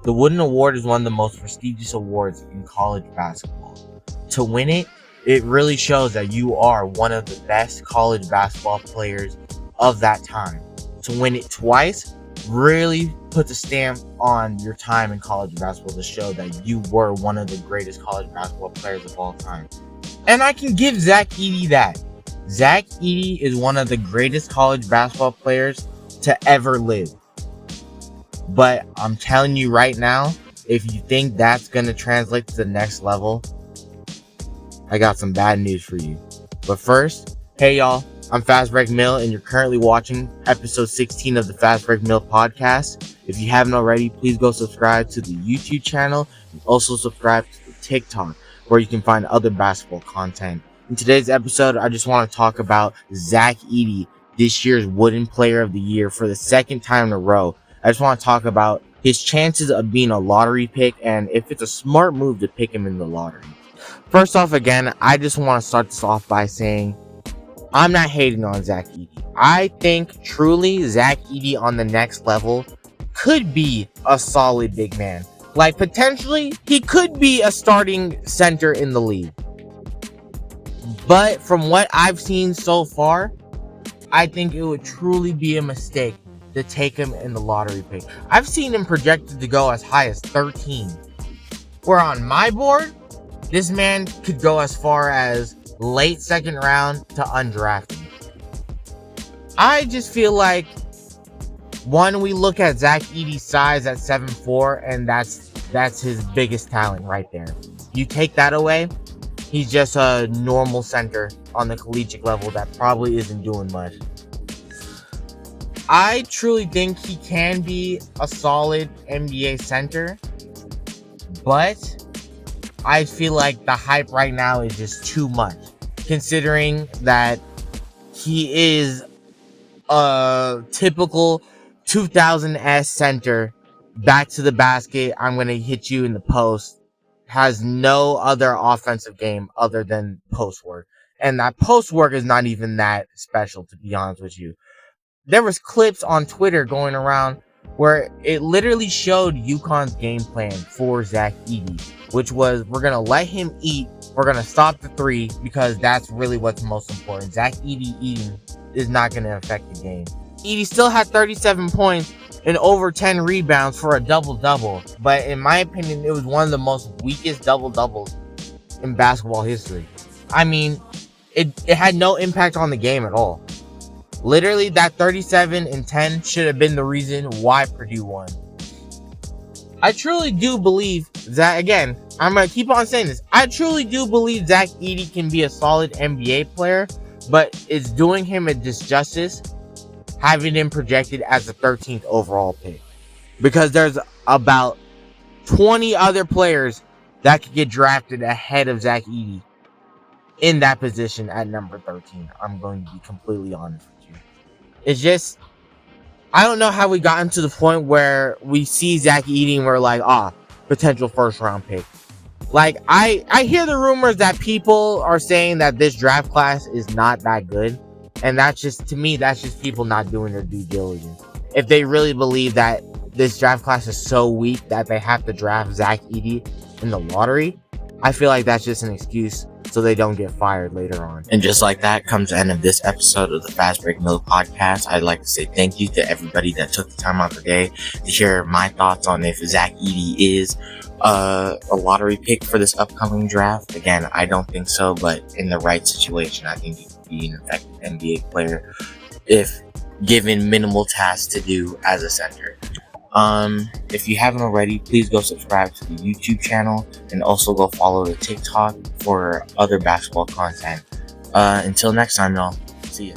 The Wooden Award is one of the most prestigious awards in college basketball. To win it, it really shows that you are one of the best college basketball players of that time. To win it twice really puts a stamp on your time in college basketball to show that you were one of the greatest college basketball players of all time. And I can give Zach Edey that. Zach Edey is one of the greatest college basketball players to ever live. But I'm telling you right now, if you think that's going to translate to the next level, I got some bad news for you. But first, hey y'all, I'm Fast Break Mill, and you're currently watching episode 16 of the Fast Break Mill podcast. If you haven't already, please go subscribe to the YouTube channel and also subscribe to the TikTok, where you can find other basketball content. In today's episode, I just want to talk about Zach Edey, this year's Wooden Player of the Year for the second time in a row. I just want to talk about his chances of being a lottery pick and if it's a smart move to pick him in the lottery. First off, again, I just want to start this off by saying I'm not hating on Zach Edey. I think truly Zach Edey on the next level could be a solid big man. Like, potentially, he could be a starting center in the league. But from what I've seen so far, I think it would truly be a mistake to take him in the lottery pick. I've seen him projected to go as high as 13. Where on my board, this man could go as far as late second round to undrafted. I just feel like, one, we look at Zach Edey's size at 7'4", and that's his biggest talent right there. You take that away, he's just a normal center on the collegiate level that probably isn't doing much. I truly think he can be a solid NBA center, but I feel like the hype right now is just too much, considering that he is a typical 2000s center, back to the basket, I'm going to hit you in the post, has no other offensive game other than post work. And that post work is not even that special, to be honest with you. There was clips on Twitter going around where it literally showed UConn's game plan for Zach Edey, which was, we're going to let him eat, we're going to stop the three, because that's really what's most important. Zach Edey eating is not going to affect the game. Edey still had 37 points and over 10 rebounds for a double-double, but in my opinion, it was one of the most weakest double-doubles in basketball history. I mean, it had no impact on the game at all. Literally, that 37 and 10 should have been the reason why Purdue won. I truly do believe that, again, I'm going to keep on saying this, I truly do believe Zach Edey can be a solid NBA player, but it's doing him a disjustice having him projected as the 13th overall pick. Because there's about 20 other players that could get drafted ahead of Zach Edey in that position at number 13. I'm going to be completely honest with you. It's just, I don't know how we gotten to the point where we see Zach Edey and we're like, potential first round pick. Like, I hear the rumors that people are saying that this draft class is not that good. And that's just, to me, that's just people not doing their due diligence. If they really believe that this draft class is so weak that they have to draft Zach Edey in the lottery, I feel like that's just an excuse so they don't get fired later on. And just like that comes the end of this episode of the Fast Break Mill podcast. I'd like to say thank you to everybody that took the time out today to hear my thoughts on if Zach Edey is a lottery pick for this upcoming draft. Again, I don't think so, but in the right situation, I think he could be an effective NBA player if given minimal tasks to do as a center. If you haven't already, please go subscribe to the YouTube channel and also go follow the TikTok for other basketball content. Until next time, y'all. See ya.